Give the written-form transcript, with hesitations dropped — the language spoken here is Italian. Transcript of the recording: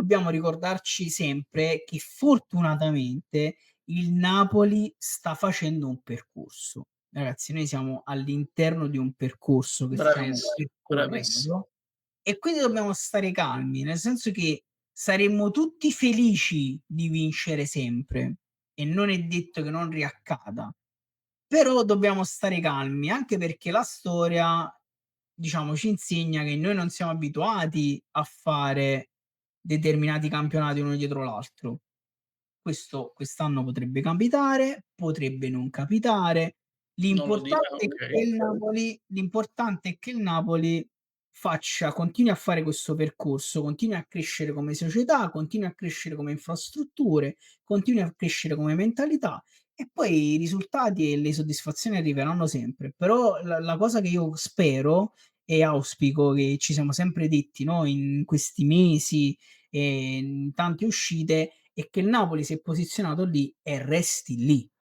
dobbiamo ricordarci sempre che fortunatamente il Napoli sta facendo un percorso. Ragazzi, noi siamo all'interno di un percorso che stiamo Bravissimo, bravissi percorrendo e quindi dobbiamo stare calmi, nel senso che saremmo tutti felici di vincere sempre e non è detto che non riaccada. Però dobbiamo stare calmi, anche perché la storia, diciamo, ci insegna che noi non siamo abituati a fare determinati campionati uno dietro l'altro. Questo quest'anno potrebbe capitare, potrebbe non capitare. non lo dire, L'importante è che okay. il Napoli continui a fare questo percorso, continui a crescere come società, continui a crescere come infrastrutture, continui a crescere come mentalità e poi i risultati e le soddisfazioni arriveranno sempre. Però la cosa che io spero e auspico, che ci siamo sempre detti, no, in questi mesi e in tante uscite, è che il Napoli si è posizionato lì e resti lì.